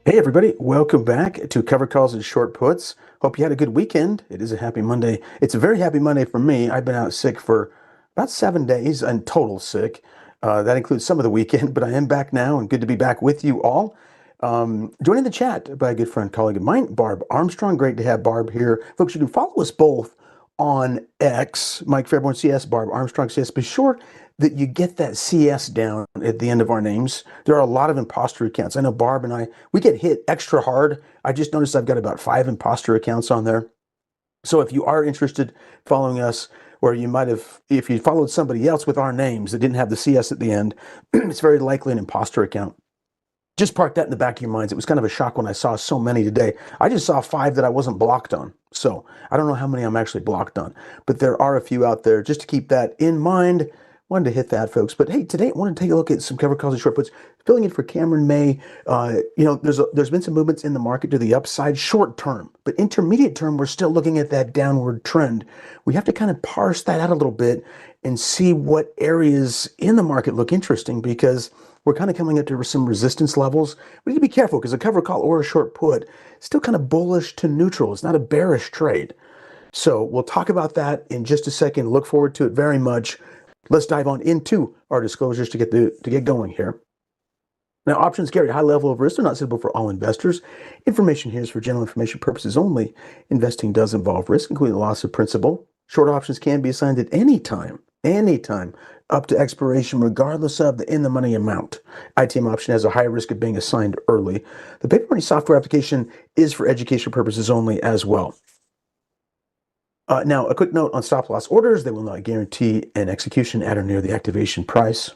Hey everybody, welcome back to Cover Calls and Short Puts. Hope you had a good weekend. It is a happy Monday. It's a very happy Monday for me. I've been out sick for about 7 days and total sick. That includes some of the weekend, but I am back now and good to be back with you all. Joining the chat by a good friend, colleague of mine, Barb Armstrong. Great to have Barb here. Folks, you can follow us both on X, Mike Fairborn CS, Barb Armstrong CS. Be sure that you get that CS down at the end of our names. There are a lot of imposter accounts. I know Barb and I, we get hit extra hard. I just noticed I've got about 5 imposter accounts on there. So if you are interested following us, or you might have, if you followed somebody else with our names that didn't have the CS at the end, it's very likely an imposter account. Just park that in the back of your minds. It was kind of a shock when I saw so many today. I just saw 5 that I wasn't blocked on. So I don't know how many I'm actually blocked on, but there are a few out there. Just to keep that in mind, wanted to hit that, folks. But hey, today I want to take a look at some cover calls and short puts. Filling in for Cameron May. There's been some movements in the market to the upside short term, but intermediate term, we're still looking at that downward trend. We have to kind of parse that out a little bit and see what areas in the market look interesting, because we're kind of coming up to some resistance levels. We need to be careful because a cover call or a short put is still kind of bullish to neutral. It's not a bearish trade. So we'll talk about that in just a second. Look forward to it very much. Let's dive on into our disclosures to get going here. Now, options carry a high level of risk. They're not suitable for all investors. Information here is for general information purposes only. Investing does involve risk, including the loss of principal. Short options can be assigned at any time, up to expiration, regardless of the in-the-money amount. ITM option has a high risk of being assigned early. The paper money software application is for education purposes only as well. Now, a quick note on stop loss orders. They will not guarantee an execution at or near the activation price.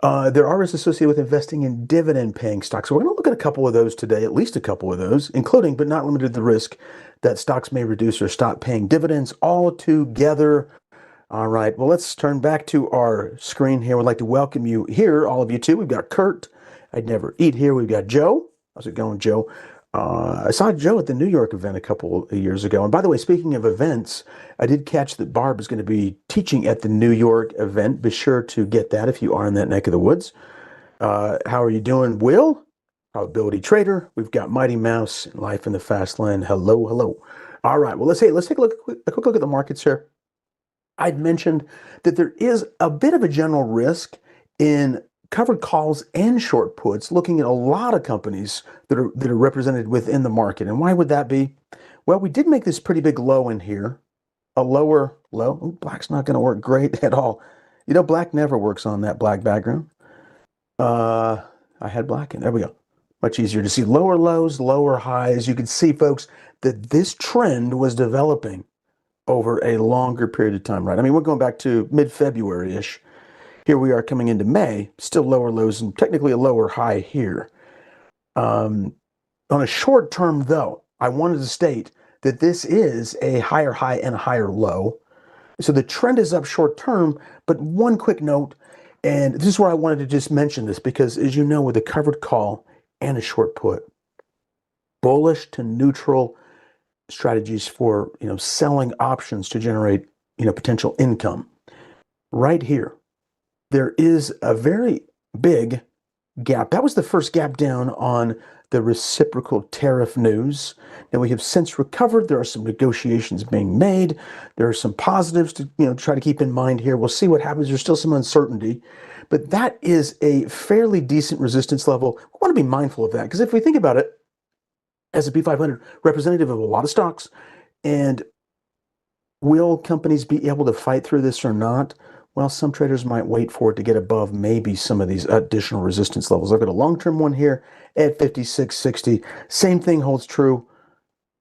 There are risks associated with investing in dividend-paying stocks. So we're going to look at a couple of those today, at least a couple of those, including but not limited to the risk that stocks may reduce or stop paying dividends altogether. All right, well, let's turn back to our screen here. We'd like to welcome you here, all of you too. We've got Kurt. I'd never eat here. We've got Joe. How's it going, Joe? I saw Joe at the New York event a couple of years ago. And by the way, speaking of events, I did catch that Barb is going to be teaching at the New York event. Be sure to get that if you are in that neck of the woods. How are you doing, Will? Probability Trader. We've got Mighty Mouse, Life in the Fast Lane. Hello, hello. All right, well, let's take a quick look at the markets here. I'd mentioned that there is a bit of a general risk in covered calls and short puts, looking at a lot of companies that are represented within the market. And why would that be? Well, we did make this pretty big low in here, a lower low. Ooh, black's not going to work great at all. You know, black never works on that black background. I had black in. There we go. Much easier to see. Lower lows, lower highs. You can see, folks, that this trend was developing over a longer period of time, right? I mean, we're going back to mid-February-ish. Here we are coming into May, still lower lows and technically a lower high here. On a short term, though, I wanted to state that this is a higher high and a higher low. So the trend is up short term, but one quick note, and this is where I wanted to just mention this, because as you know, with a covered call and a short put, bullish to neutral strategies for, selling options to generate, potential income. Right here, there is a very big gap. That was the first gap down on the reciprocal tariff news. Now we have since recovered. There are some negotiations being made. There are some positives to try to keep in mind here. We'll see what happens. There's still some uncertainty, but that is a fairly decent resistance level. We want to be mindful of that, because if we think about it, S&P 500, representative of a lot of stocks, and will companies be able to fight through this or not? Well, some traders might wait for it to get above maybe some of these additional resistance levels. I've got a long-term one here at 56.60. Same thing holds true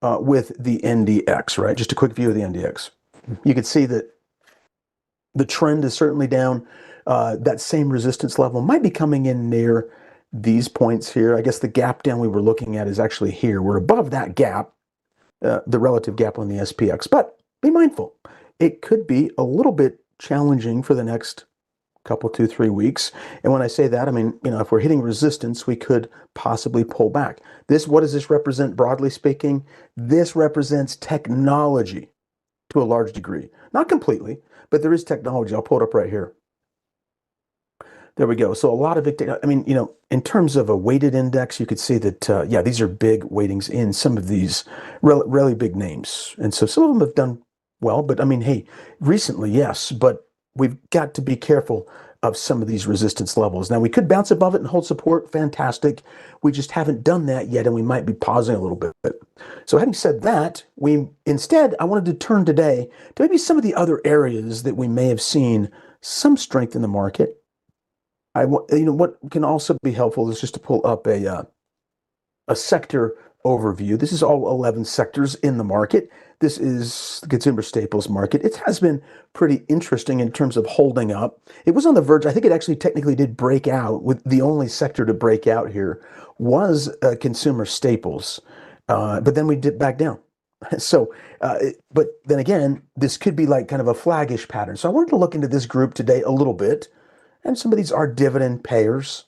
with the NDX, right? Just a quick view of the NDX. You can see that the trend is certainly down. That same resistance level might be coming in near these points here. I guess the gap down we were looking at is actually here. We're above that gap, the relative gap on the SPX. But be mindful. It could be a little bit challenging for the next couple, 2-3 weeks. And when I say that, I mean, if we're hitting resistance, we could possibly pull back. What does this represent, broadly speaking? This represents technology to a large degree. Not completely, but there is technology. I'll pull it up right here. There we go. So a lot of it, I mean, in terms of a weighted index, you could see that, yeah, these are big weightings in some of these really big names. And so some of them have done well, but I mean, hey, recently, yes, but we've got to be careful of some of these resistance levels. Now, we could bounce above it and hold support. Fantastic. We just haven't done that yet, and we might be pausing a little bit. So having said that, I wanted to turn today to maybe some of the other areas that we may have seen some strength in the market. What can also be helpful is just to pull up a sector overview. This is all 11 sectors in the market. This is the consumer staples market. It has been pretty interesting in terms of holding up. It was on the verge. I think it actually technically did break out. With the only sector to break out here was consumer staples, but then we dipped back down. So, but then again, this could be like kind of a flaggish pattern. So I wanted to look into this group today a little bit. And some of these are dividend payers.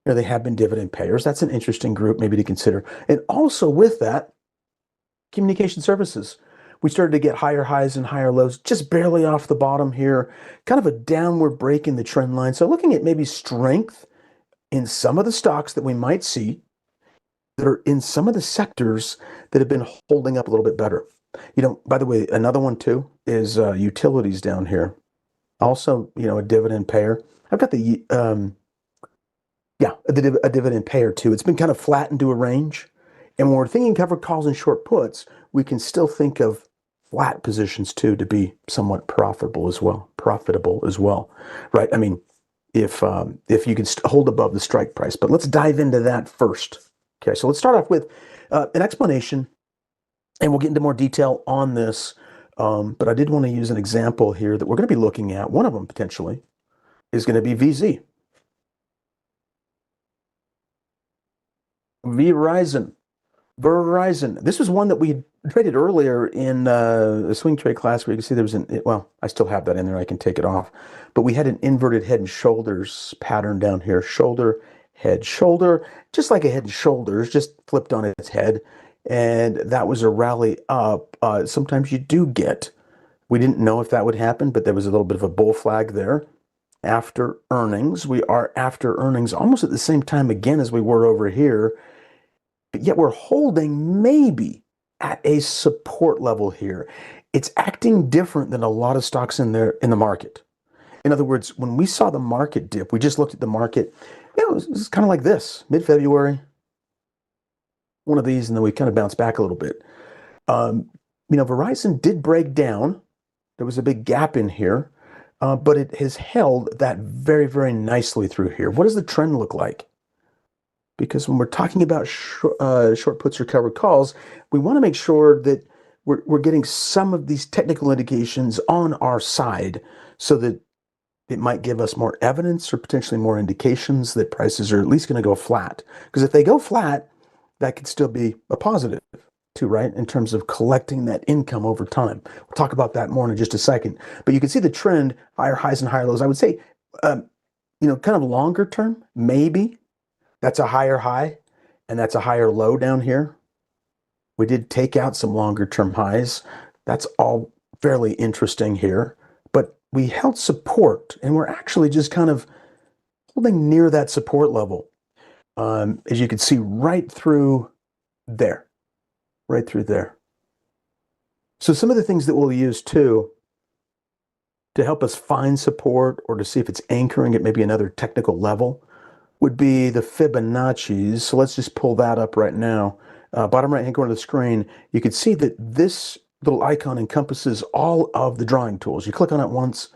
They have been dividend payers. That's an interesting group maybe to consider. And also with that, communication services. We started to get higher highs and higher lows, just barely off the bottom here, kind of a downward break in the trend line. So looking at maybe strength in some of the stocks that we might see that are in some of the sectors that have been holding up a little bit better. By the way, another one too is utilities down here. Also, a dividend payer. I've got a dividend payer too. It's been kind of flattened to a range. And when we're thinking covered calls and short puts, we can still think of flat positions too to be somewhat profitable as well, right? I mean, if you can hold above the strike price. But let's dive into that first. Okay, so let's start off with an explanation, and we'll get into more detail on this. But I did want to use an example here that we're going to be looking at. One of them potentially is going to be VZ. Verizon. This was one that we traded earlier in the swing trade class where you can see there was I still have that in there. I can take it off. But we had an inverted head and shoulders pattern down here. Shoulder, head, shoulder. Just like a head and shoulders, just flipped on its head. And that was a rally up. Sometimes you do get, we didn't know if that would happen, but there was a little bit of a bull flag there. After earnings, we are after earnings almost at the same time again as we were over here, but yet we're holding maybe at a support level here. It's acting different than a lot of stocks in the market. In other words, when we saw the market dip, we just looked at the market, it was kind of like this, mid-February, one of these, and then we kind of bounced back a little bit. Verizon did break down. There was a big gap in here. But it has held that very, very nicely through here. What does the trend look like? Because when we're talking about short puts or covered calls, we want to make sure that we're getting some of these technical indications on our side so that it might give us more evidence or potentially more indications that prices are at least going to go flat. Because if they go flat, that could still be a positive too, right? In terms of collecting that income over time. We'll talk about that more in just a second. But you can see the trend, higher highs and higher lows. I would say, kind of longer term, maybe that's a higher high and that's a higher low down here. We did take out some longer term highs. That's all fairly interesting here. But we held support and we're actually just kind of holding near that support level. As you can see right through there. Right through there. So some of the things that we'll use too to help us find support or to see if it's anchoring at maybe another technical level would be the Fibonacci's. So let's just pull that up right now. Bottom right hand corner of the screen, you can see that this little icon encompasses all of the drawing tools. You click on it once,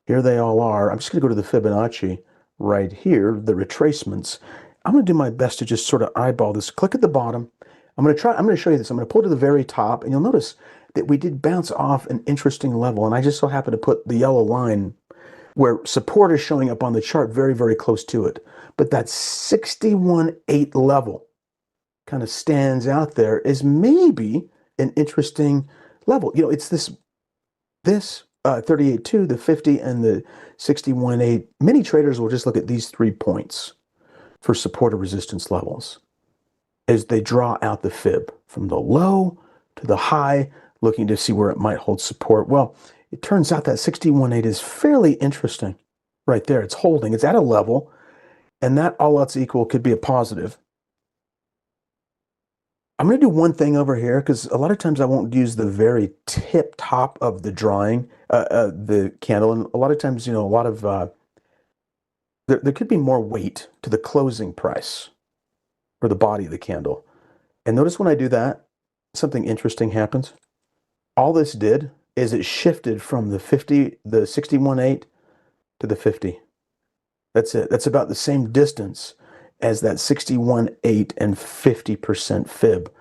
here they all are. I'm just going to go to the Fibonacci right here, the retracements. I'm going to do my best to just sort of eyeball this. Click at the bottom. I'm going to show you this. I'm going to pull to the very top, and you'll notice that we did bounce off an interesting level, and I just so happen to put the yellow line where support is showing up on the chart very, very close to it. But that 61.8 level kind of stands out there as maybe an interesting level. It's this 38.2, the 50, and the 61.8. Many traders will just look at these 3 points for support or resistance levels as they draw out the fib from the low to the high, looking to see where it might hold support. Well, it turns out that 61.8 is fairly interesting, right there. It's holding. It's at a level, and that all else equal could be a positive. I'm going to do one thing over here because a lot of times I won't use the very tip top of the drawing, the candle. And a lot of times, a lot of, there could be more weight to the closing price or the body of the candle. And notice when I do that, something interesting happens. All this did is it shifted from the 61.8 to the 50. That's it. That's about the same distance as that 61.8 and 50% fib.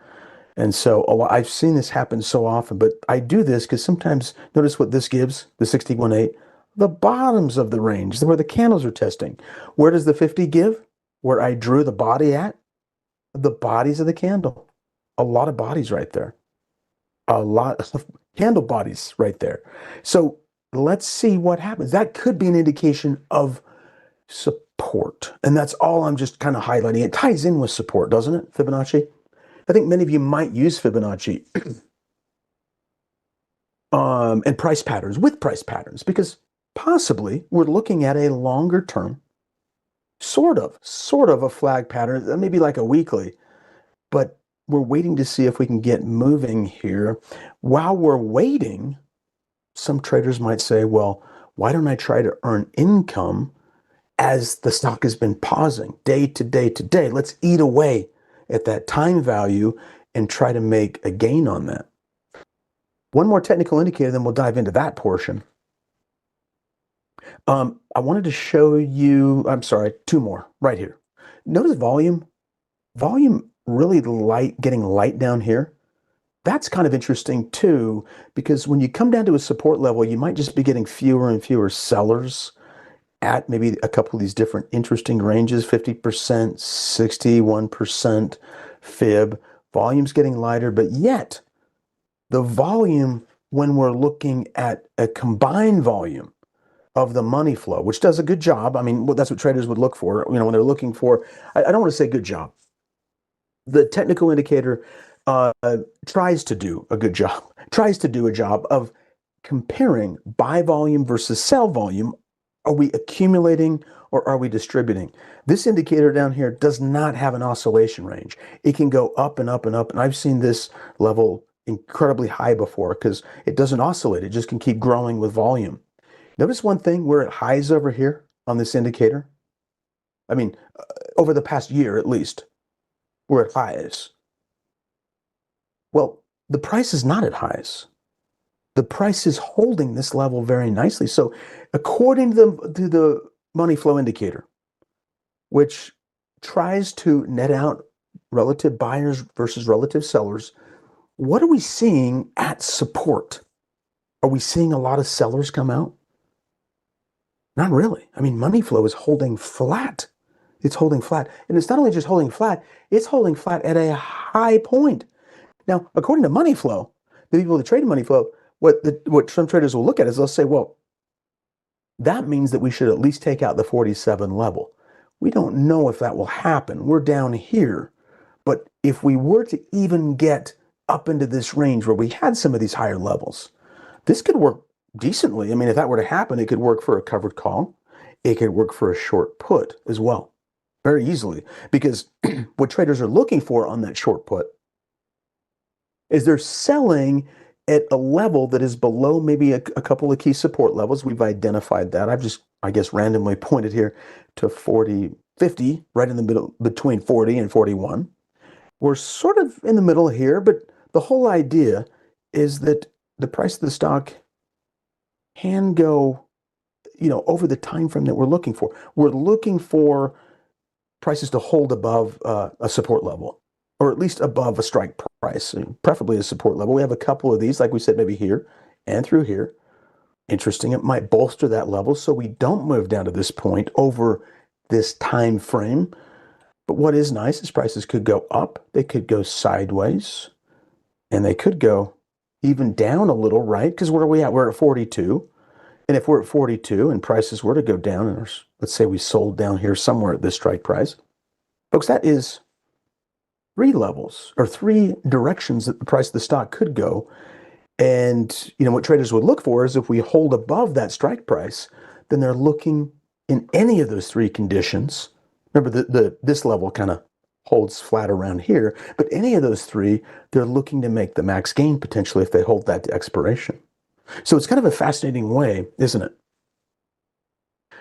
And so I've seen this happen so often, but I do this because sometimes, notice what this gives, the 61.8, the bottoms of the range, where the candles are testing. Where does the 50 give? Where I drew the body at? The bodies of the candle. A lot of bodies right there. A lot of candle bodies right there. So let's see what happens. That could be an indication of support. And that's all I'm just kind of highlighting. It ties in with support, doesn't it, Fibonacci? I think many of you might use Fibonacci and price patterns with price patterns because possibly we're looking at a longer term, sort of a flag pattern, maybe like a weekly, but we're waiting to see if we can get moving here. While we're waiting, some traders might say, well, why don't I try to earn income as the stock has been pausing day to day to day? Let's eat away at that time value and try to make a gain on that. One more technical indicator, then we'll dive into that portion. I wanted to show you, two more right here. Notice volume really light, getting light down here. That's kind of interesting too, because when you come down to a support level, you might just be getting fewer and fewer sellers at maybe a couple of these different interesting ranges, 50%, 61% fib. Volume's getting lighter, but yet the volume, when we're looking at a combined volume of the money flow, which does a good job. I mean, that's what traders would look for, when they're looking for, I don't want to say good job. The technical indicator tries to do a good job, tries to do a job of comparing buy volume versus sell volume. Are we accumulating or are we distributing? This indicator down here does not have an oscillation range. It can go up and up and up. And I've seen this level incredibly high before because it doesn't oscillate. It just can keep growing with volume. Notice one thing, we're at highs over here on this indicator. I mean, over the past year at least, we're at highs. Well, the price is not at highs. The price is holding this level very nicely. So according to the money flow indicator, which tries to net out relative buyers versus relative sellers, what are we seeing at support? Are we seeing a lot of sellers come out? Not really. I mean, money flow is holding flat. It's holding flat. And it's not only just holding flat, it's holding flat at a high point. Now, according to money flow, the people that trade money flow, what some traders will look at is they'll say, well, that means that we should at least take out the 47 level. We don't know if that will happen. We're down here. But if we were to even get up into this range where we had some of these higher levels, this could work decently. I mean, if that were to happen, it could work for a covered call. It could work for a short put as well, very easily. Because what traders are looking for on that short put is they're selling at a level that is below maybe a couple of key support levels. We've identified that. I've just, I guess, randomly pointed here to 50, right in the middle, between 40 and 41. We're sort of in the middle here, but the whole idea is that the price of the stock can go, over the time frame that we're looking for. We're looking for prices to hold above a support level, or at least above a strike price, preferably a support level. We have a couple of these, like we said, maybe here and through here. Interesting, it might bolster that level so we don't move down to this point over this time frame. But what is nice is prices could go up, they could go sideways, and they could go even down a little, right? Because where are we at? We're at 42. And if we're at 42 and prices were to go down, and let's say we sold down here somewhere at this strike price, folks, that is 3 levels or 3 directions that the price of the stock could go. And what traders would look for is if we hold above that strike price, then they're looking in any of those three conditions, remember this level kind of holds flat around here, but any of those three, they're looking to make the max gain potentially if they hold that to expiration. So it's kind of a fascinating way, isn't it,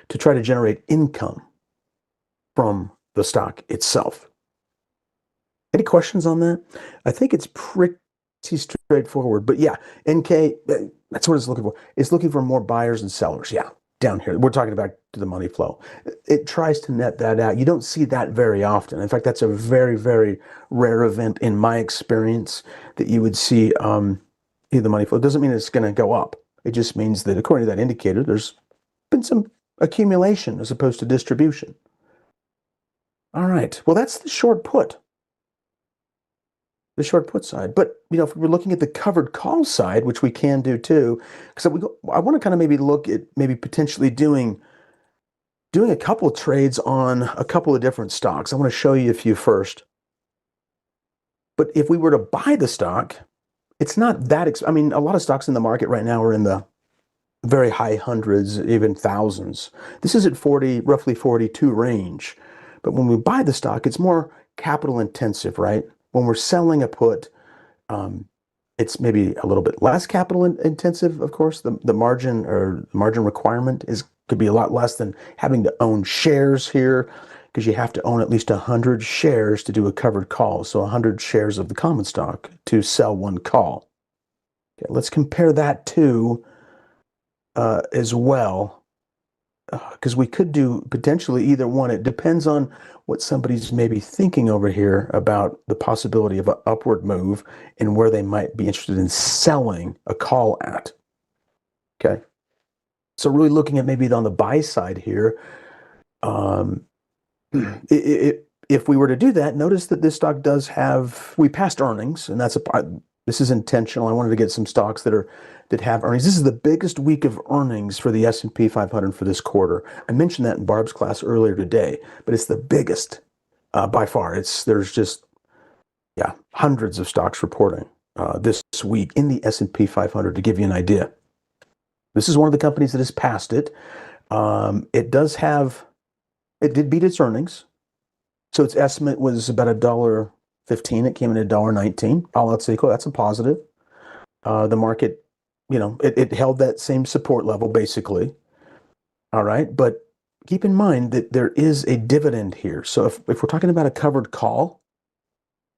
to try to generate income from the stock itself. Any questions on that? I think it's pretty straightforward, but yeah, NK, that's what it's looking for. It's looking for more buyers and sellers. Yeah, down here. We're talking about the money flow. It tries to net that out. You don't see that very often. In fact, that's a very, very rare event in my experience that you would see the money flow. It doesn't mean it's going to go up. It just means that according to that indicator, there's been some accumulation as opposed to distribution. All right. Well, that's the short put. The short put side. But, if we're looking at the covered call side, which we can do too, because I want to kind of maybe look at maybe potentially doing a couple of trades on a couple of different stocks. I want to show you a few first. But if we were to buy the stock, it's not that, a lot of stocks in the market right now are in the very high hundreds, even thousands. This is at roughly 42 range. But when we buy the stock, it's more capital intensive, right? When we're selling a put, it's maybe a little bit less capital intensive, of course. The margin requirement could be a lot less than having to own shares here, because you have to own at least 100 shares to do a covered call. So 100 shares of the common stock to sell one call. Okay, let's compare that to as well, because we could do potentially either one. It depends on what somebody's maybe thinking over here about the possibility of an upward move and where they might be interested in selling a call at. Okay. So really looking at maybe on the buy side here, if we were to do that, notice that this stock we passed earnings, and this is intentional. I wanted to get some stocks that have earnings. This is the biggest week of earnings for the S&P 500 for this quarter. I mentioned that in Barb's class earlier today, but it's the biggest by far. There's just hundreds of stocks reporting this week in the S&P 500 to give you an idea. This is one of the companies that has passed it. It did beat its earnings. So its estimate was about $1.15. It came in at $1.19. All else equal, that's a positive. The market, it held that same support level basically. All right. But keep in mind that there is a dividend here. So if we're talking about a covered call,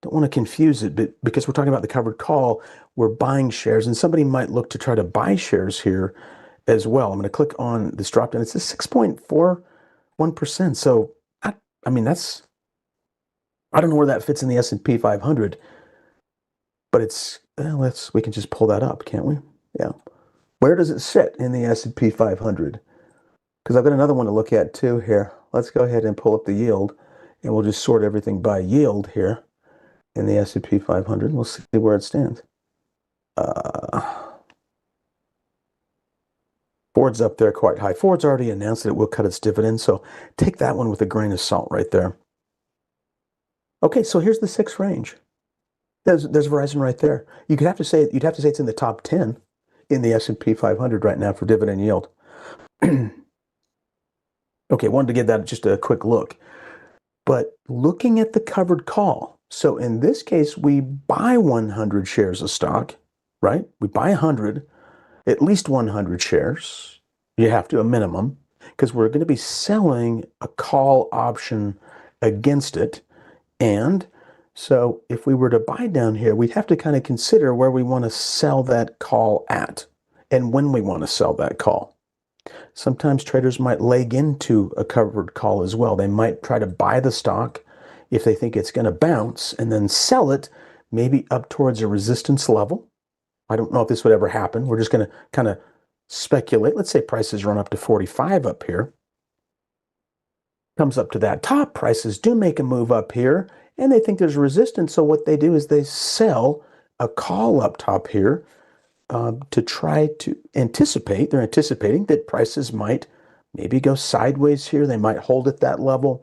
don't want to confuse it, but because we're talking about the covered call, we're buying shares, and somebody might look to try to buy shares here as well. I'm going to click on this drop down. It's a 6.41%. So I don't know where that fits in the S&P 500, but we can just pull that up, can't we? Yeah. Where does it sit in the S&P 500? Because I've got another one to look at too here. Let's go ahead and pull up the yield, and we'll just sort everything by yield here in the S&P 500. We'll see where it stands. Ford's up there quite high. Ford's already announced that it will cut its dividend, so take that one with a grain of salt right there. Okay, so here's the 6 range. There's Verizon right there. You'd have to say it's in the top 10 in the S&P 500 right now for dividend yield. Okay, wanted to give that just a quick look. But looking at the covered call, so in this case, we buy 100 shares of stock, right? We buy 100, at least 100 shares. You have to, a minimum, because we're going to be selling a call option against it. And so if we were to buy down here, we'd have to kind of consider where we want to sell that call at and when we want to sell that call. Sometimes traders might leg into a covered call as well. They might try to buy the stock if they think it's going to bounce and then sell it maybe up towards a resistance level. I don't know if this would ever happen. We're just going to kind of speculate. Let's say prices run up to 45 up here. Comes up to that top, prices do make a move up here, and they think there's resistance. So what they do is they sell a call up top here to try to anticipate. They're anticipating that prices might maybe go sideways here. They might hold at that level.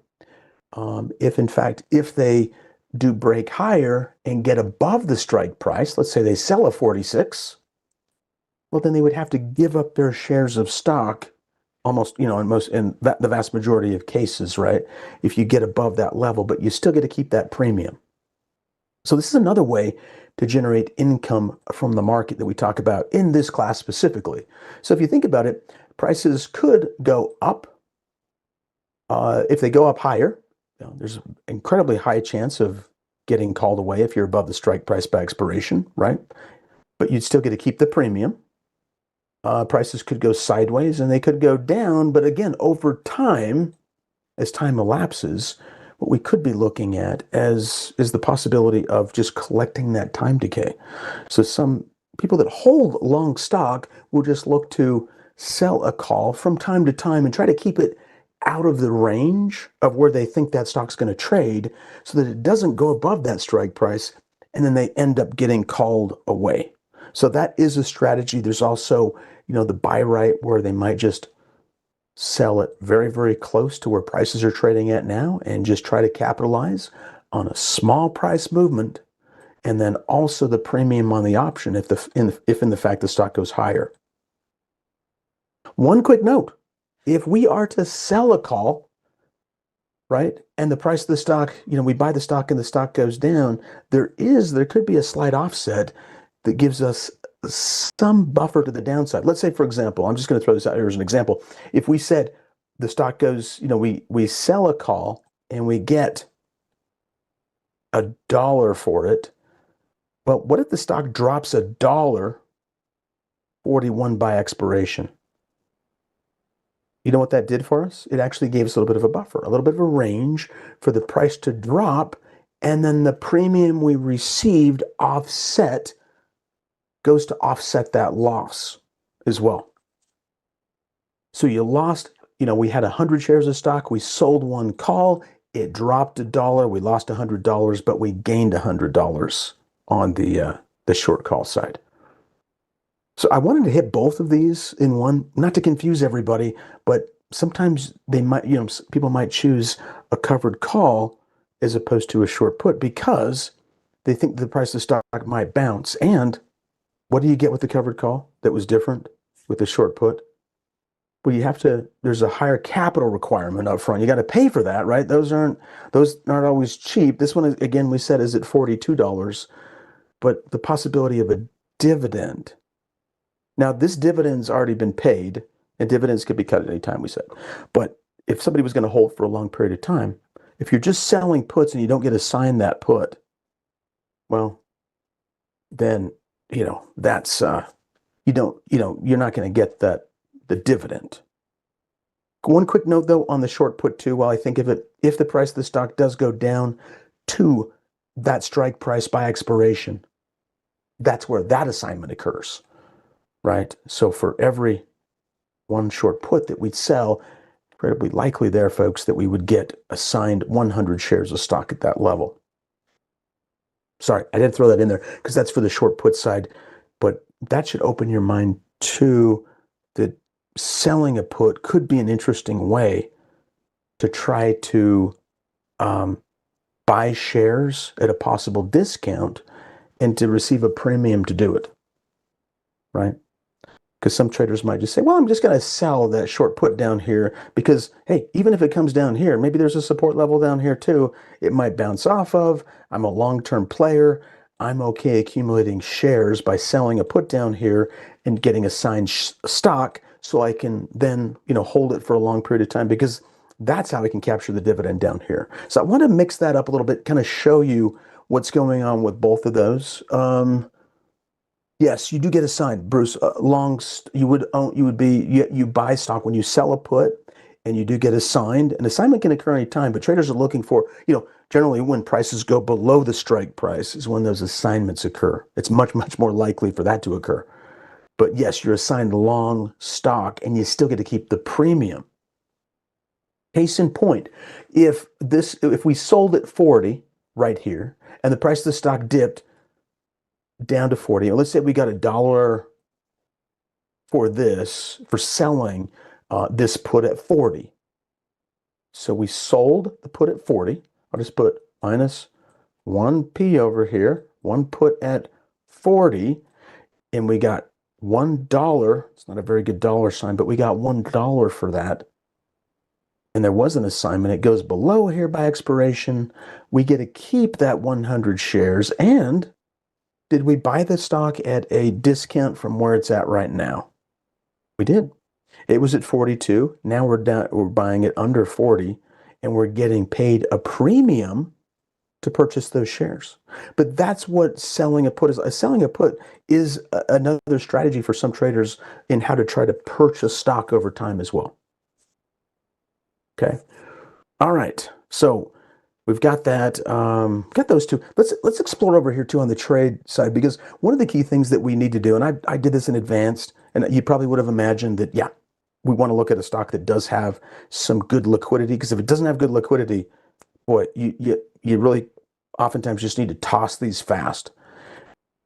If they do break higher and get above the strike price, let's say they sell a 46, well, then they would have to give up their shares of stock almost, the vast majority of cases, right? If you get above that level, but you still get to keep that premium. So this is another way to generate income from the market that we talk about in this class specifically. So if you think about it, prices could go up. If they go up higher, there's an incredibly high chance of getting called away if you're above the strike price by expiration, right? But you'd still get to keep the premium. Prices could go sideways and they could go down, but again, over time, as time elapses, what we could be looking at is the possibility of just collecting that time decay. So some people that hold long stock will just look to sell a call from time to time and try to keep it out of the range of where they think that stock's going to trade so that it doesn't go above that strike price, and then they end up getting called away. So that is a strategy. There's also, the buy right, where they might just sell it very, very close to where prices are trading at now and just try to capitalize on a small price movement, and then also the premium on the option if in the fact the stock goes higher. One quick note, if we are to sell a call, right, and the price of the stock, we buy the stock and the stock goes down, there could be a slight offset that gives us some buffer to the downside. Let's say, for example, I'm just going to throw this out here as an example. If we said the stock goes, we sell a call and we get $1 for it, but what if the stock drops $1.41 by expiration? You know what that did for us? It actually gave us a little bit of a buffer, a little bit of a range for the price to drop, and then the premium we received goes to offset that loss as well. So you lost, we had 100 shares of stock, we sold one call, it dropped $1, we lost $100, but we gained $100 on the short call side. So I wanted to hit both of these in one, not to confuse everybody, but sometimes they might, people might choose a covered call as opposed to a short put because they think the price of the stock might bounce. And what do you get with the covered call that was different with the short put? Well, there's a higher capital requirement up front. You got to pay for that, right? Those aren't always cheap. This one, again, we said is at $42, but the possibility of a dividend. Now, this dividend's already been paid, and dividends could be cut at any time, we said. But if somebody was going to hold for a long period of time, if you're just selling puts and you don't get assigned that put, well, then, that's, you're not going to get the dividend. One quick note, though, on the short put, too, while I think of it, if the price of the stock does go down to that strike price by expiration, that's where that assignment occurs. Right? So for every one short put that we'd sell, incredibly likely there, folks, that we would get assigned 100 shares of stock at that level. Sorry, I did throw that in there because that's for the short put side, but that should open your mind to that selling a put could be an interesting way to try to buy shares at a possible discount and to receive a premium to do it, right? Because some traders might just say, well, I'm just going to sell that short put down here because, hey, even if it comes down here, maybe there's a support level down here too. It might bounce off of. I'm a long-term player. I'm okay accumulating shares by selling a put down here and getting assigned stock so I can then, hold it for a long period of time because that's how I can capture the dividend down here. So I want to mix that up a little bit, kind of show you what's going on with both of those. Yes, you do get assigned, Bruce. You buy stock when you sell a put, and you do get assigned. An assignment can occur anytime, but traders are looking for, generally when prices go below the strike price is when those assignments occur. It's much, much more likely for that to occur. But yes, you're assigned long stock, and you still get to keep the premium. Case in point, if we sold at 40 right here, and the price of the stock dipped down to 40. Let's say we got $1 for selling this put at 40. So we sold the put at 40. I'll just put minus 1p over here, one put at 40, and we got $1. It's not a very good dollar sign, but we got $1 for that. And there was an assignment. It goes below here by expiration. We get to keep that 100 shares. And did we buy the stock at a discount from where it's at right now? We did. It was at 42. Now we're buying it under 40, and we're getting paid a premium to purchase those shares. But that's what selling a put is. Selling a put is another strategy for some traders in how to try to purchase stock over time as well. Okay. All right. So we've got that. Got those two. Let's explore over here too on the trade side, because one of the key things that we need to do, and I did this in advance, and you probably would have imagined that, yeah, we want to look at a stock that does have some good liquidity, because if it doesn't have good liquidity, boy, you really oftentimes just need to toss these fast.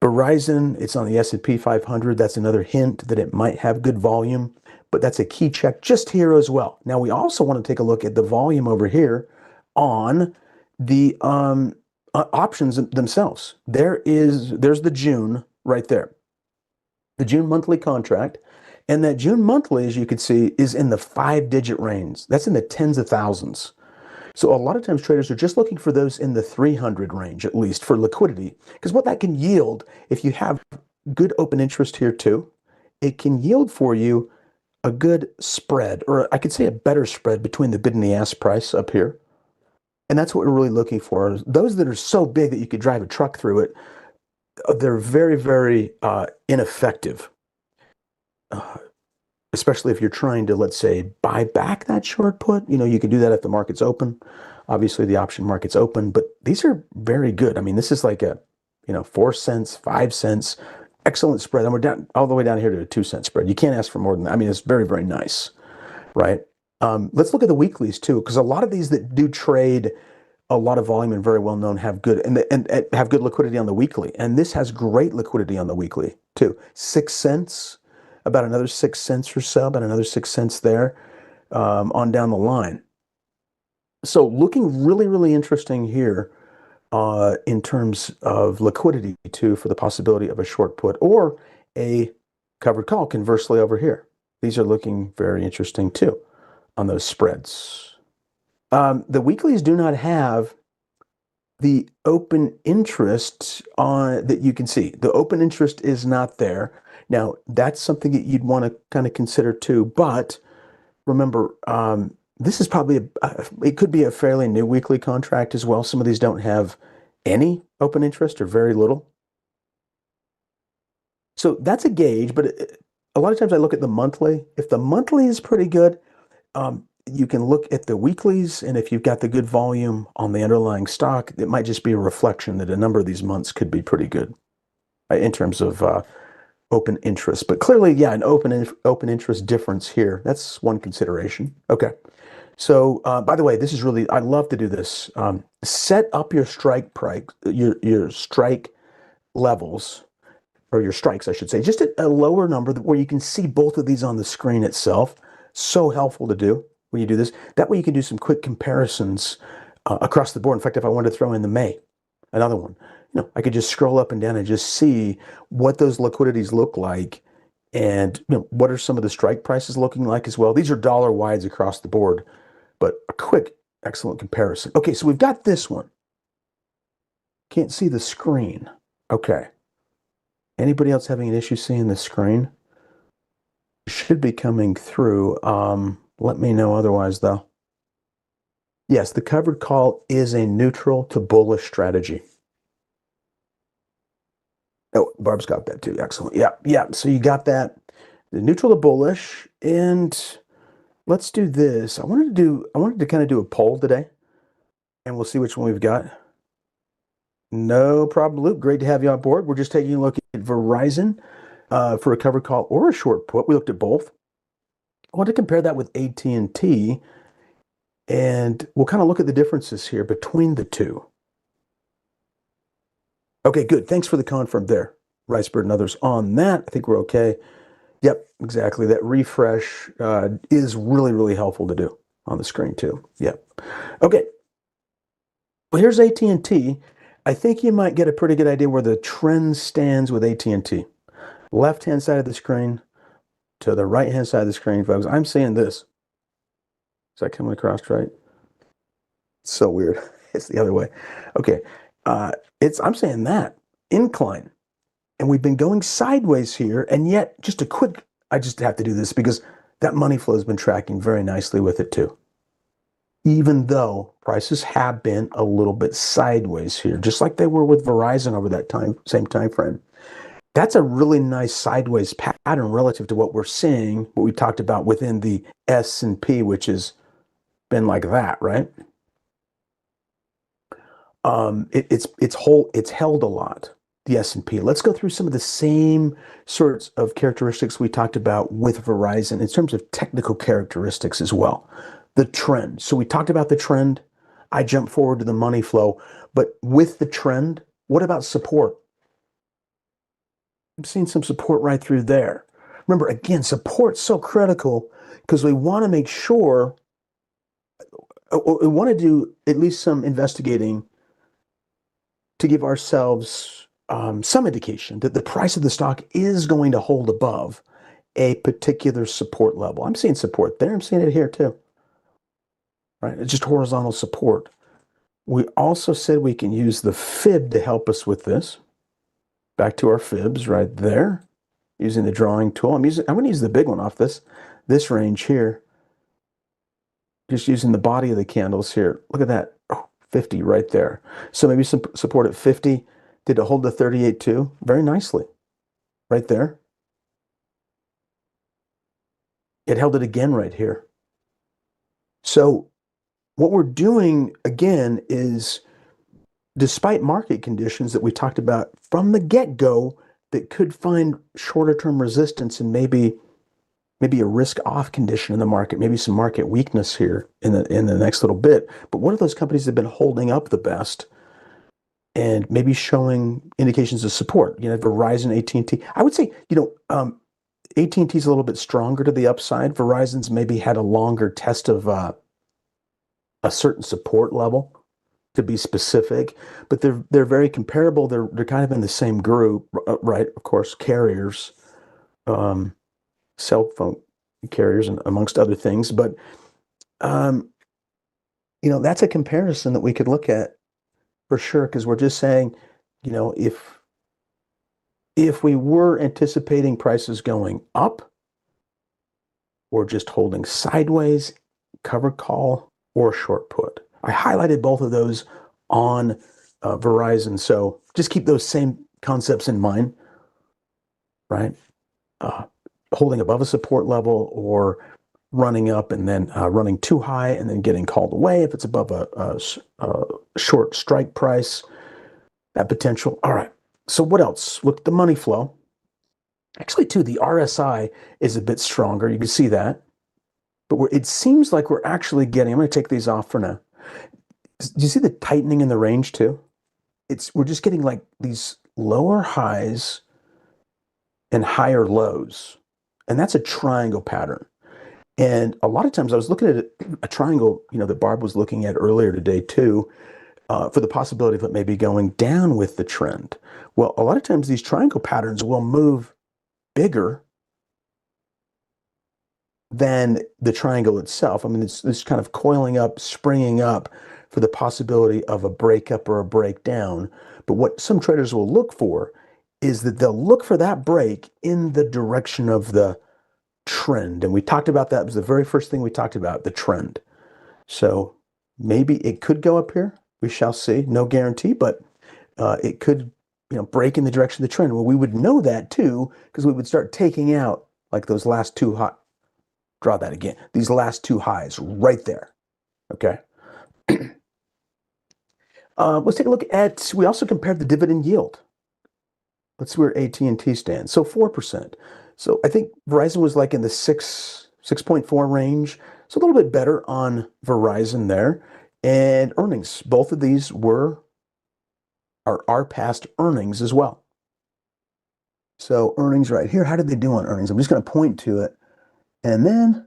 Verizon, it's on the S&P 500. That's another hint that it might have good volume, but that's a key check just here as well. Now, we also want to take a look at the volume over here on the options themselves. There's the June right there, the June monthly contract. And that June monthly, as you can see, is in the 5-digit range. That's in the tens of thousands. So a lot of times traders are just looking for those in the 300 range, at least for liquidity, because what that can yield, if you have good open interest here too, it can yield for you a good spread, or I could say a better spread between the bid and the ask price up here. And that's what we're really looking for. Those that are so big that you could drive a truck through it, they're very, very ineffective. Especially if you're trying to, let's say, buy back that short put. You can do that if the market's open. Obviously, the option market's open, but these are very good. I mean, this is like a, 4 cents, 5 cents, excellent spread. And we're down all the way down here to a 2-cent spread. You can't ask for more than that. I mean, it's very, very nice, right? Let's look at the weeklies too, because a lot of these that do trade a lot of volume and very well known have good and have good liquidity on the weekly. And this has great liquidity on the weekly too. 6 cents. About another 6 cents or so, about another 6 cents there on down the line. So looking really, really interesting here in terms of liquidity too, for the possibility of a short put or a covered call. Conversely over here, these are looking very interesting too on those spreads. The weeklies do not have the open interest on that you can see. The open interest is not there. Now, that's something that you'd want to kind of consider too. But remember, this is probably it could be a fairly new weekly contract as well. Some of these don't have any open interest or very little. So that's a gauge, but a lot of times I look at the monthly. If the monthly is pretty good, you can look at the weeklies, and if you've got the good volume on the underlying stock, it might just be a reflection that a number of these months could be pretty good in terms of open interest. But clearly, yeah, an open interest difference here. That's one consideration. Okay. So, by the way, this is really, I love to do this. Set up your strike price, your strike levels, or your strikes, I should say, just at a lower number where you can see both of these on the screen itself. So helpful to do when you do this. That way you can do some quick comparisons across the board. In fact, if I wanted to throw in the May, another one, I could just scroll up and down and just see what those liquidities look like, and what are some of the strike prices looking like as well. These are dollar wides across the board, but a quick, excellent comparison. Okay, so we've got this one. Can't see the screen. Okay. Anybody else having an issue seeing the screen? Should be coming through. Let me know otherwise, though. Yes, the covered call is a neutral to bullish strategy. Oh, Barb's got that too. Excellent. Yeah. So you got that. The neutral to bullish. And let's do this. I wanted to kind of do a poll today, and we'll see which one we've got. No problem, Luke. Great to have you on board. We're just taking a look at Verizon for a covered call or a short put. We looked at both. I want to compare that with AT&T, and we'll kind of look at the differences here between the two. Okay, good. Thanks for the confirm there, Ricebird and others on that. I think we're okay. Yep, exactly. That refresh is really, really helpful to do on the screen too. Yep. Okay. Well, here's AT&T. I think you might get a pretty good idea where the trend stands with AT&T. left-hand side of the screen to the right-hand side of the screen, folks. I'm seeing this. Is that coming across right? It's so weird. It's the other way. Okay. I'm saying that incline. And we've been going sideways here. And yet, I just have to do this because that money flow has been tracking very nicely with it too. Even though prices have been a little bit sideways here, just like they were with Verizon over that same time frame. That's a really nice sideways pattern relative to what we're seeing, what we talked about within the S&P, which has been like that, right? It's held a lot, the S&P. Let's go through some of the same sorts of characteristics we talked about with Verizon in terms of technical characteristics as well. The trend. So we talked about the trend. I jumped forward to the money flow, but with the trend, what about support? I'm seeing some support right through there. Remember, again, support's so critical because we want to make sure, we want to do at least some investigating to give ourselves some indication that the price of the stock is going to hold above a particular support level. I'm seeing support there. I'm seeing it here too. Right? It's just horizontal support. We also said we can use the fib to help us with this. Back to our fibs right there. Using the drawing tool. I'm going to use the big one off this range here. Just using the body of the candles here. Look at that. Oh, 50 right there. So maybe some support at 50. Did it hold the 38 too? Very nicely. Right there. It held it again right here. So what we're doing again is, despite market conditions that we talked about from the get-go that could find shorter term resistance and maybe a risk off condition in the market, maybe some market weakness here in the next little bit. But what are those companies that have been holding up the best and maybe showing indications of support? Verizon, AT&T. I would say, AT&T is a little bit stronger to the upside. Verizon's maybe had a longer test of a certain support level, to be specific, but they're very comparable. They're kind of in the same group, right? Of course, carriers, cell phone carriers, and amongst other things. But that's a comparison that we could look at for sure, because we're just saying, if we were anticipating prices going up, or just holding sideways, cover call or short put. I highlighted both of those on Verizon, so just keep those same concepts in mind, right? Holding above a support level or running up and then running too high and then getting called away if it's above a short strike price, that potential. All right, so what else? Look at the money flow. Actually, too, the RSI is a bit stronger. You can see that. But it seems like we're actually getting, I'm going to take these off for now. Do you see the tightening in the range too? We're just getting like these lower highs and higher lows. And that's a triangle pattern. And a lot of times I was looking at a triangle, that Barb was looking at earlier today too, for the possibility of it maybe going down with the trend. Well, a lot of times these triangle patterns will move bigger than the triangle itself. I mean, it's kind of coiling up, springing up for the possibility of a breakup or a breakdown. But what some traders will look for is that they'll look for that break in the direction of the trend. And we talked about that. It was the very first thing we talked about, the trend. So maybe it could go up here. We shall see. No guarantee, but it could, break in the direction of the trend. Well, we would know that too, because we would start taking out like those last two draw that again. These last two highs right there. Okay. Let's take a look at, we also compared the dividend yield. Let's see where AT&T stands. So 4%. So I think Verizon was like in the 6.4 range. So a little bit better on Verizon there. And earnings, both of these are past earnings as well. So earnings right here, how did they do on earnings? I'm just going to point to it. And then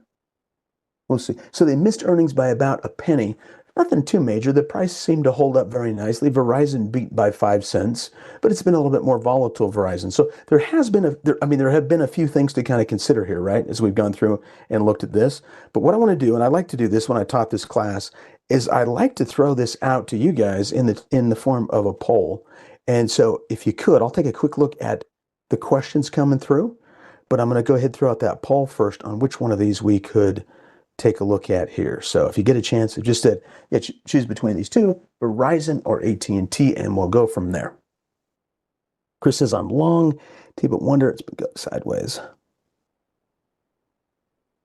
we'll see. So they missed earnings by about a penny. Nothing too major. The price seemed to hold up very nicely. Verizon beat by 5 cents, but it's been a little bit more volatile, Verizon. So there has been there have been a few things to kind of consider here, right? As we've gone through and looked at this. But what I want to do, and I like to do this when I taught this class, is I like to throw this out to you guys in the form of a poll. And so if you could, I'll take a quick look at the questions coming through, but I'm going to go ahead and throw out that poll first on which one of these we could take a look at here. So if you get a chance, it just said, yeah, choose between these two, Verizon or AT&T, and we'll go from there. Chris says, I'm long, T-But Wonder, it's been going sideways.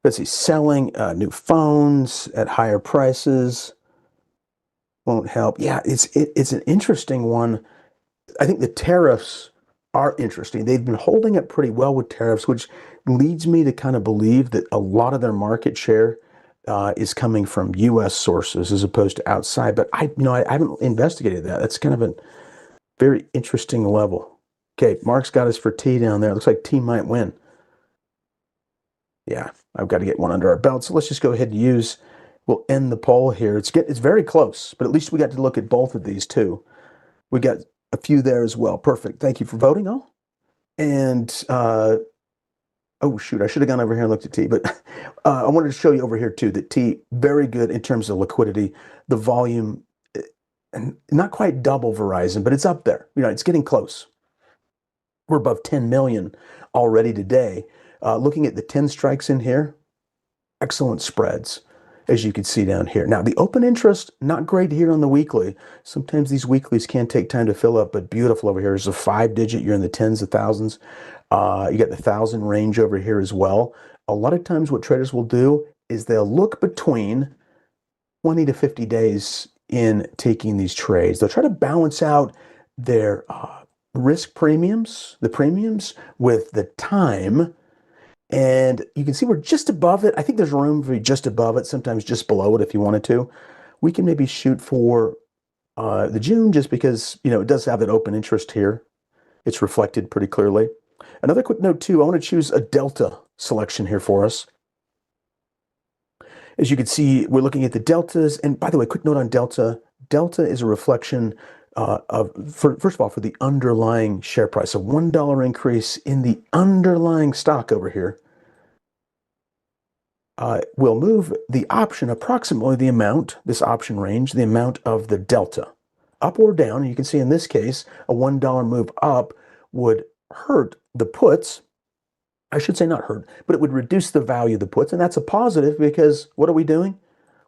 Let's see, selling new phones at higher prices won't help. Yeah, it's an interesting one. I think the tariffs are interesting. They've been holding up pretty well with tariffs, which leads me to kind of believe that a lot of their market share is coming from U.S. sources as opposed to outside. But I haven't investigated that. That's kind of a very interesting level. Okay, Mark's got us for T down there. Looks like T might win. Yeah, I've got to get one under our belt. So let's just go ahead and we'll end the poll here. It's very close, but at least we got to look at both of these too. We got a few there as well. Perfect. Thank you for voting all. And oh shoot, I should have gone over here and looked at T, but I wanted to show you over here too that T, very good in terms of liquidity. The volume, and not quite double Verizon, but it's up there. It's getting close. We're above 10 million already today. Looking at the 10 strikes in here, excellent spreads, as you can see down here. Now, the open interest, not great here on the weekly. Sometimes these weeklies can take time to fill up, but beautiful over here. There's a 5-digit. You're in the tens of thousands. You got the 1,000 range over here as well. A lot of times what traders will do is they'll look between 20 to 50 days in taking these trades. They'll try to balance out their risk premiums, the premiums, with the time. And you can see we're just above it. I think there's room for just above it, sometimes just below it if you wanted to. We can maybe shoot for the June just because, it does have that open interest here. It's reflected pretty clearly. Another quick note too, I want to choose a delta selection here for us. As you can see, we're looking at the deltas. And by the way, quick note on delta. Delta is a reflection first of all, for the underlying share price. A $1 increase in the underlying stock over here will move the option approximately the amount, this option range, the amount of the delta, up or down. And you can see in this case, a $1 move up would hurt the puts. I should say not hurt, but it would reduce the value of the puts. And that's a positive because what are we doing?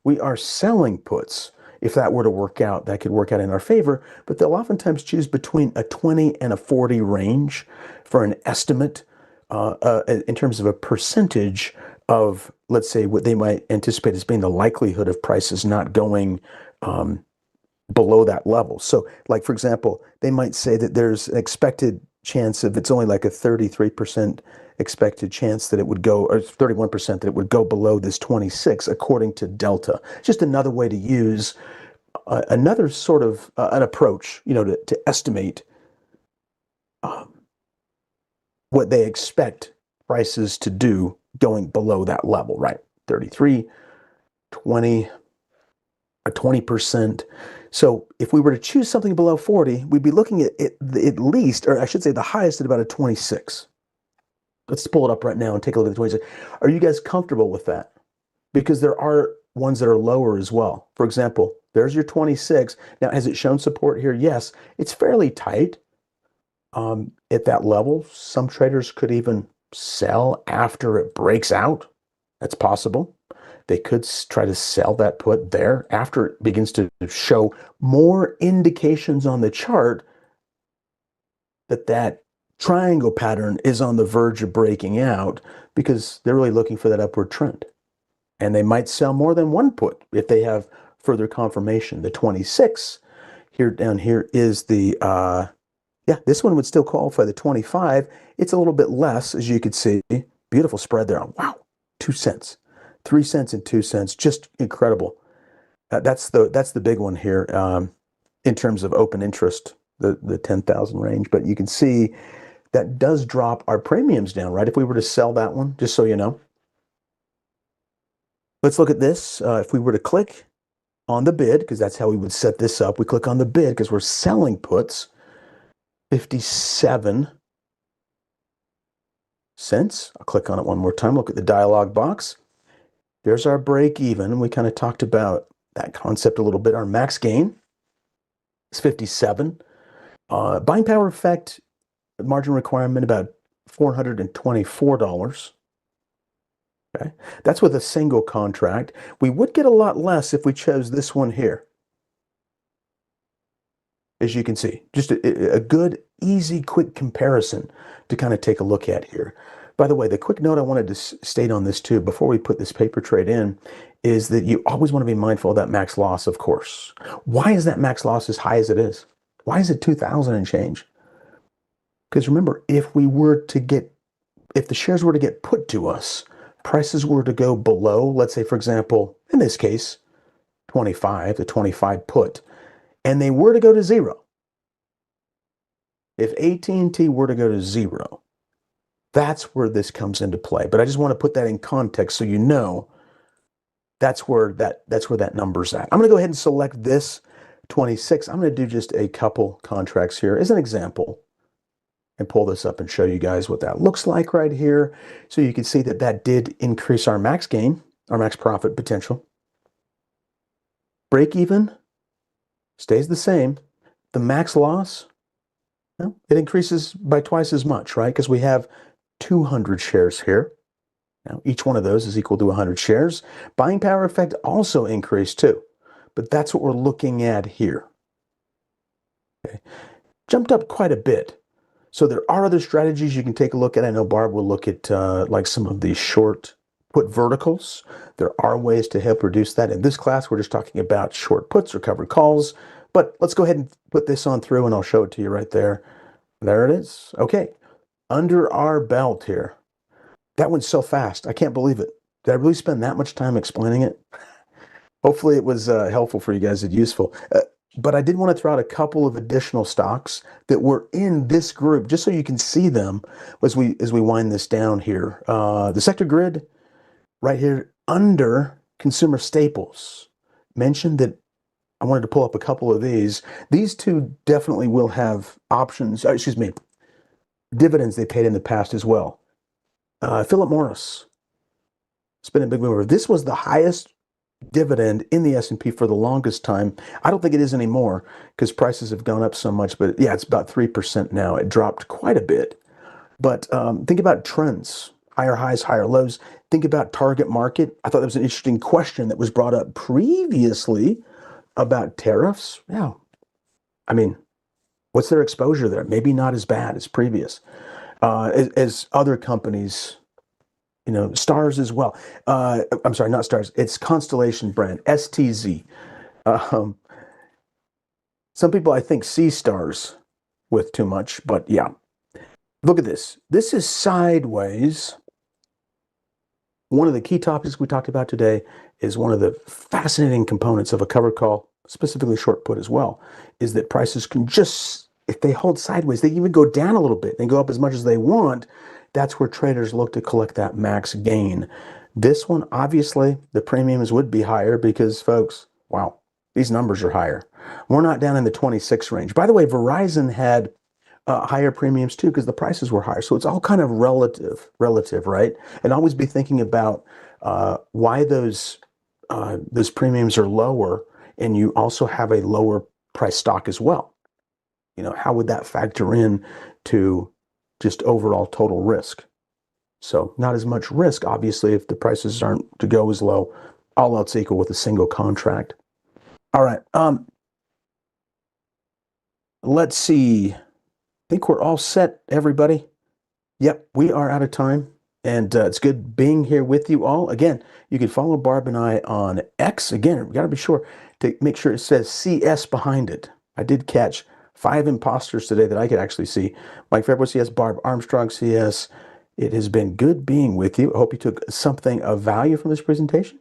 We are selling puts. If that were to work out, that could work out in our favor, but they'll oftentimes choose between a 20 and a 40 range for an estimate in terms of a percentage of, let's say, what they might anticipate as being the likelihood of prices not going below that level. So, like, for example, they might say that there's an expected chance of, it's only like a 33% expected chance that it would go, or 31% that it would go below this 26, according to Delta. Just another way to use another sort of an approach, to estimate what they expect prices to do going below that level, right? 33, 20, or 20%. So if we were to choose something below 40, we'd be looking at at least, or I should say the highest at about a 26. Let's pull it up right now and take a look at the 26. Are you guys comfortable with that? Because there are ones that are lower as well. For example, there's your 26. Now, has it shown support here? Yes. It's fairly tight at that level. Some traders could even sell after it breaks out. That's possible. They could try to sell that put there after it begins to show more indications on the chart that triangle pattern is on the verge of breaking out, because they're really looking for that upward trend. And they might sell more than one put if they have further confirmation. The 26 here down here is the, this one would still qualify. The 25, it's a little bit less, as you can see. Beautiful spread there. Wow, 2 cents, 3 cents and 2 cents, just incredible. That's the big one here in terms of open interest, the 10,000 range. But you can see that does drop our premiums down, right? If we were to sell that one, just so you know. Let's look at this. If we were to click on the bid, because that's how we would set this up. We click on the bid because we're selling puts, 57 cents. I'll click on it one more time. Look at the dialog box. There's our break even. We kind of talked about that concept a little bit. Our max gain is 57. Buying power effect, margin requirement about $424. Okay, that's with a single contract. We would get a lot less if we chose this one here. As you can see, just a good, easy, quick comparison to kind of take a look at here. By the way, the quick note I wanted to state on this too, before we put this paper trade in, is that you always want to be mindful of that max loss, of course. Why is that max loss as high as it is? Why is it 2,000 and change? Because remember, if the shares were to get put to us, prices were to go below, let's say, for example, in this case, 25, the 25 put, and they were to go to zero. If AT&T were to go to zero, that's where this comes into play. But I just want to put that in context so you know that's where that number's at. I'm going to go ahead and select this 26. I'm going to do just a couple contracts here as an example and pull this up and show you guys what that looks like right here. So you can see that that did increase our max gain, our max profit potential. Break even stays the same. The max loss, well, it increases by twice as much, right? Because we have 200 shares here. Now, each one of those is equal to 100 shares. Buying power effect also increased too, but that's what we're looking at here. Okay. Jumped up quite a bit. So there are other strategies you can take a look at. I know Barb will look at like some of these short put verticals. There are ways to help reduce that. In this class, we're just talking about short puts or covered calls. But let's go ahead and put this on through and I'll show it to you right there. There it is. Okay. Under our belt here. That went so fast. I can't believe it. Did I really spend that much time explaining it? Hopefully it was helpful for you guys and useful. But I did want to throw out a couple of additional stocks that were in this group, just so you can see them as we wind this down here. The sector grid right here under consumer staples. Mentioned that I wanted to pull up a couple of these. These two definitely will have options, dividends they paid in the past as well. Philip Morris. It's been a big mover. This was the highest dividend in the S&P for the longest time. I don't think it is anymore because prices have gone up so much, but yeah, it's about 3% now. It dropped quite a bit. But think about trends, higher highs, higher lows. Think about target market. I thought that was an interesting question that was brought up previously about tariffs. Yeah, I mean, what's their exposure there? Maybe not as bad as previous. As other companies, Stars as well. I'm sorry, not Stars. It's Constellation brand, STZ. Some people, I think, see Stars with too much, but yeah. Look at this. This is sideways. One of the key topics we talked about today is one of the fascinating components of a covered call, specifically short put as well, is that prices can just, if they hold sideways, they even go down a little bit. They go up as much as they want. That's where traders look to collect that max gain. This one, obviously, the premiums would be higher because, folks, wow, these numbers are higher. We're not down in the 26 range. By the way, Verizon had higher premiums too because the prices were higher. So it's all kind of relative, right? And always be thinking about why those premiums are lower, and you also have a lower price stock as well. How would that factor in to just overall total risk? So not as much risk, obviously, if the prices aren't to go as low, all else equal with a single contract. All right. Let's see. I think we're all set, everybody. Yep, we are out of time. And it's good being here with you all. Again, you can follow Barb and I on X. Again, we got to be sure to make sure it says CS behind it. I did catch 5 imposters today that I could actually see. Mike Fairboy CS, Barb Armstrong CS. It has been good being with you. I hope you took something of value from this presentation.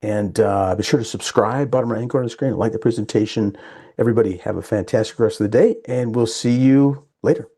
And be sure to subscribe, bottom right hand corner of the screen, like the presentation. Everybody have a fantastic rest of the day, and we'll see you later.